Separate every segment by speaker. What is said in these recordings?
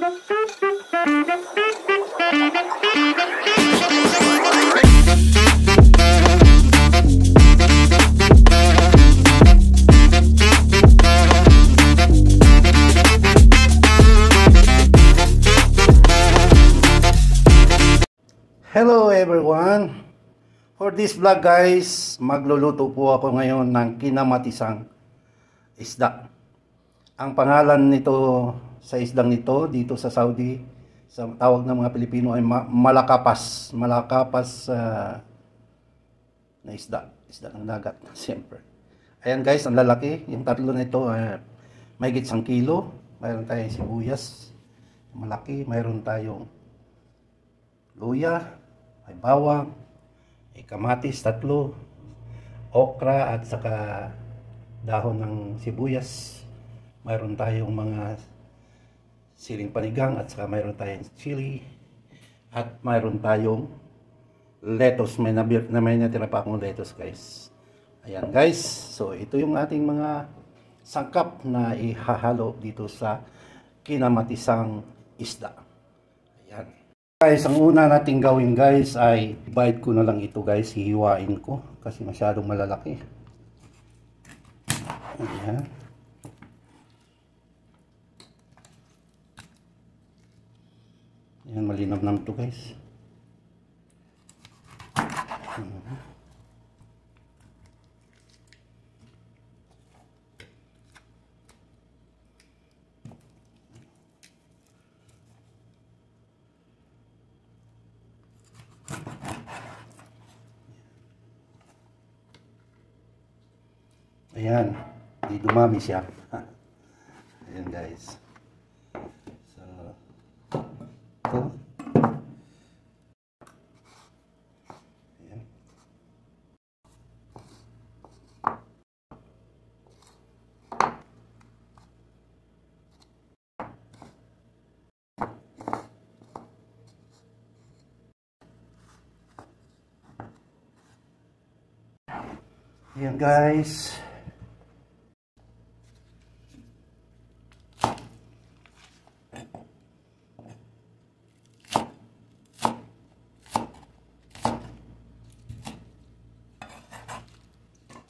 Speaker 1: Hello everyone! For this vlog guys, magluluto po ako ngayon ng kinamatisang isda. Ang pangalan nito sa isdang nito dito sa Saudi, sa tawag ng mga Pilipino ay malakapas. Malakapas na isda. Isda ng dagat, siyempre. Ayan guys, ang lalaki. Yung tatlo na ito ay mahigit 1 kilo. Mayroon tayong sibuyas, malaki. Mayroon tayong luya, may bawang, may kamatis 3, okra at saka dahon ng sibuyas. Mayroon tayong mga siling panigang at saka mayroon tayong chili at mayroon tayong lettuce. May natira pa akong lettuce guys. Ayan guys, so ito yung ating mga sangkap na ihahalo dito sa kinamatisang isda. Ayan. Guys, ang una nating gawin guys ay divide ko na lang ito guys, hihiwain ko kasi masyadong malalaki. Ayan. Ayan, malinam-nam to guys. Ayan, di dumami siya. Ayan guys. So, ito. Ayan. Ayan guys.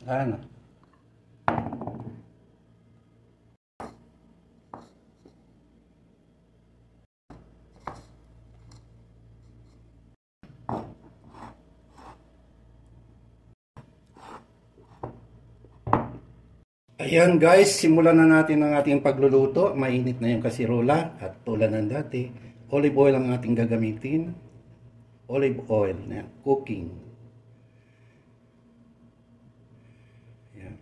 Speaker 1: Ano? Ayan guys, simulan na natin ang ating pagluluto. Mainit na yung kasirola at tulad ng dati, olive oil ang ating gagamitin. Olive oil na cooking. Ayan.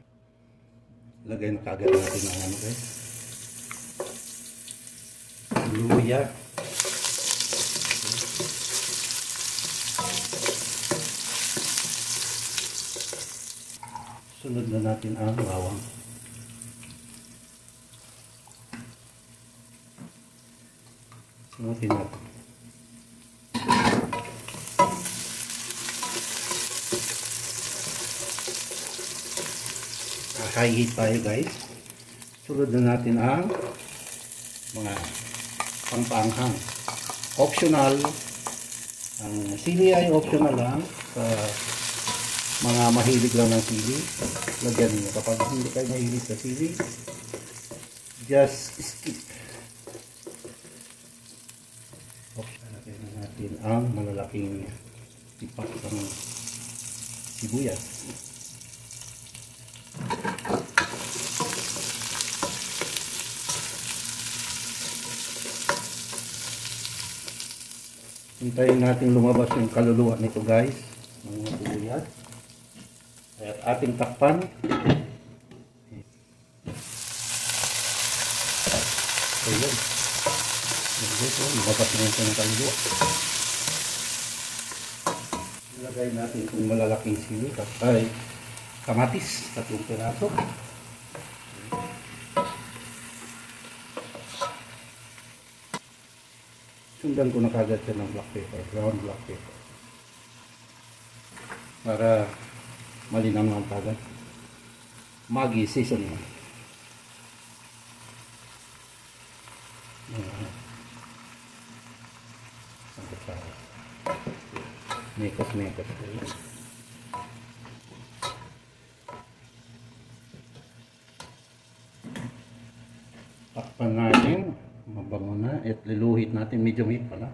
Speaker 1: Lagay na kagad natin ang ano guys. Luya. Sunod na natin ang bawang. Sunutin natin. High heat tayo guys. Sunod na natin ang mga pangpanghang. Optional. Ang sili ay optional lang sa mga mahilig lang ng sili. Lagyan niyo. Kapag hindi kayo mahilig sa sili, just skip. Lagyan na natin ang malalaking tipak ng sibuyas. Hintayin natin lumabas yung kaluluwa nito guys. Mga sibuyas. At ating takpan. Ayan. Lumabas na yung kaluluwa. Ilagay natin itong malalaking sili. Ay kamatis. 3 piraso. Sundan ko na kagad siya ng black pepper, ground black pepper. Para malinam ng kagad. Maggi seasoning. Mekos-mekos. Takpan natin. Mabango na. At liluhit natin. Medium heat pala.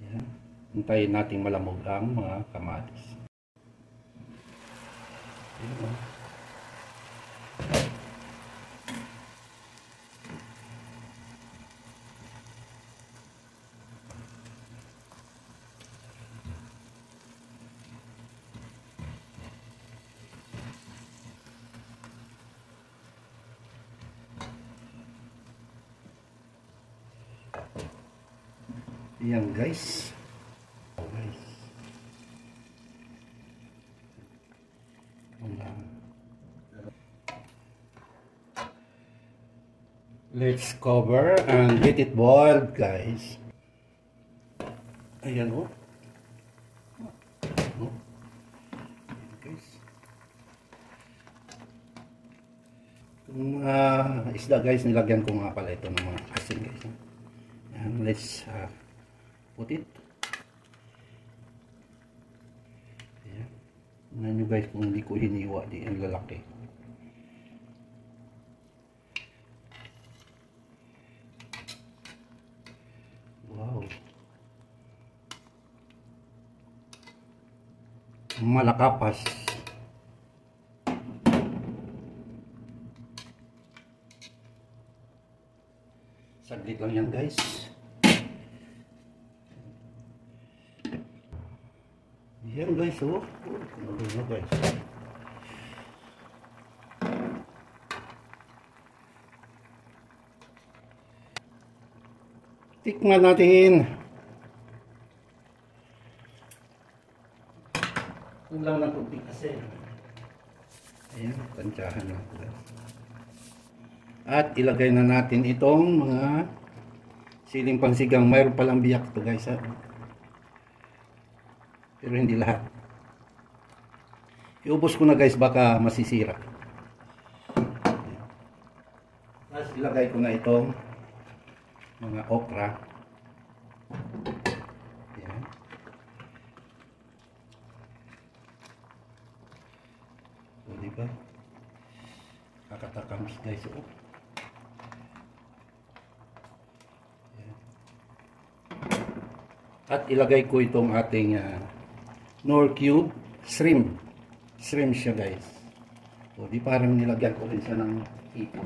Speaker 1: Yan. Hintayin natin malamog ang mga kamatis. Yan. Yan guys. Let's cover and get it boiled guys. Ayan o. Guys. Itong isda guys, nilagyan ko nga pala ito ng mga asin guys. Ayan, let's put it. Ayan. Tingnan nyo guys kung hindi ko hiniwa, di ang lalaki. Wow. Malakapas. Saglit lang yan guys. Yan guys, oh. Ano guys. Tikman natin. Kung lang ng tubig kasi. Ayan, tansyahan lang guys. At ilagay na natin itong mga siling pangsigang. Mayroon palang biyak to guys ha. Pero hindi lahat. Iubos ko na guys, baka masisira. Tapos ilagay ko na itong mga okra. Ayan. So, diba? Kakatakams guys. Oh. Ayan. At ilagay ko itong ating Knorr cube shrimp. Shrimp siya guys. O di parang nilagyan ko rin siya ng ipon.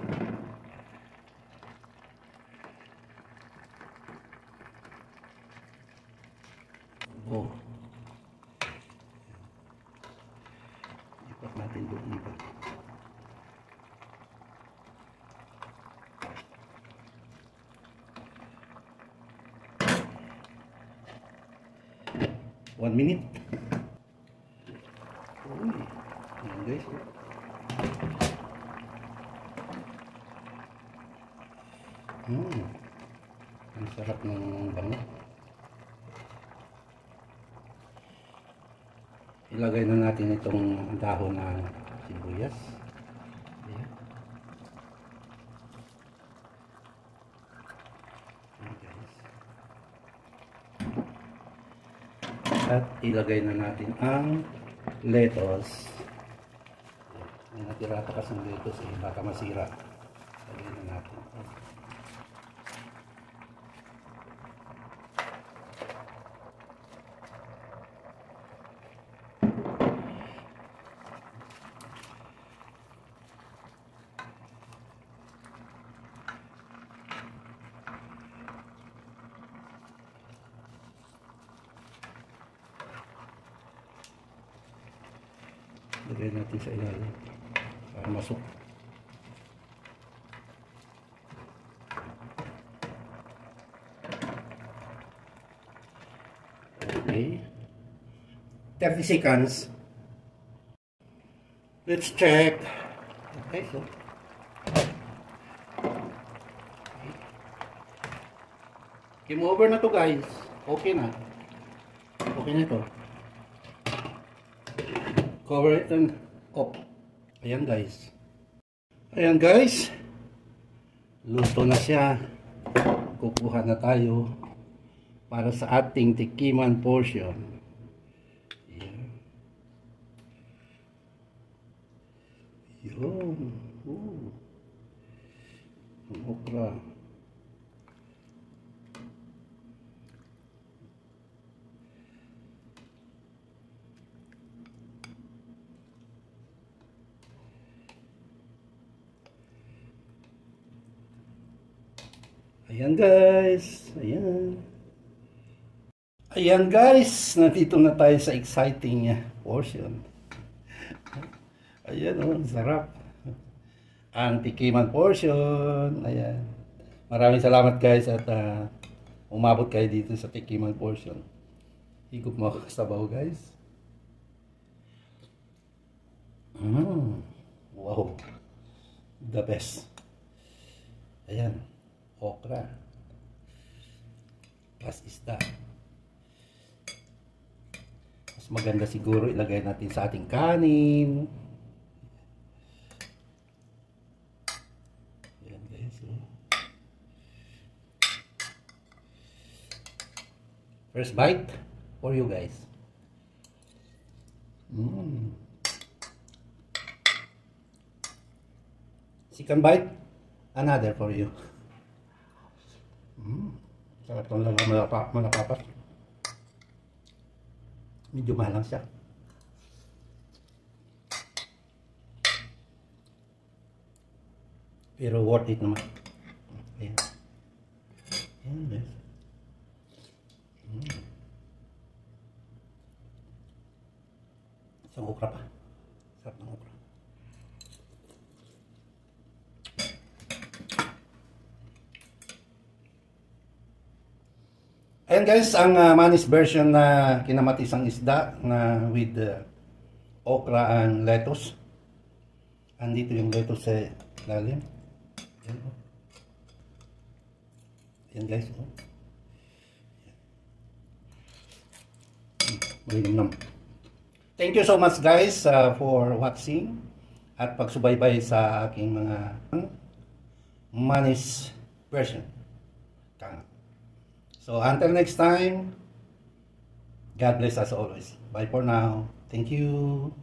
Speaker 1: Oh. Ipat natin doon ipat. One minute. Uy, ayan guys. Ang sarap ng bango. Ilagay na natin itong dahon ng sibuyas. Ayan. Ayan guys. At ilagay na natin ang lettuce. May natira pa kasing lettuce eh, baka masira. Ilagay na natin. Lagay natin sa ilalim para masok. Okay. 30 seconds. Let's check. Okay, so. Game over na to guys. Okay na. Okay na ito. Cover it and off. Ayan guys. Ayan guys. Luto na siya. Kukuha na tayo para sa ating tikiman portion. Ayan. Yun. Ang okra. Ayan guys, ayan. Ayan guys, nandito na tayo sa exciting portion. Ayan oh, sarap. Ang tikiman portion. Ayan. Maraming salamat guys at umabot kayo dito sa tikiman portion. Higop mo ako sa sabaw guys. Wow. The best. Ayan. Okra plus isda. Mas maganda siguro ilagay natin sa ating kanin. Ayan guys. First bite for you guys. Second bite, another for you. Sarap lang malapapat. Medyo mahal lang siya. Pero worth it naman. Ayan. Ayan guys. Isang okra pa. Sarap ng okra. Ayan guys, ang manis version na kinamatisang isda na with okra and lettuce. Andito yung lettuce sa lalim. Ayan, oh. Ayan guys. Oh. Malinam. Thank you so much guys for watching at pagsubaybay sa aking mga manis version. So until next time, God bless us always. Bye for now. Thank you.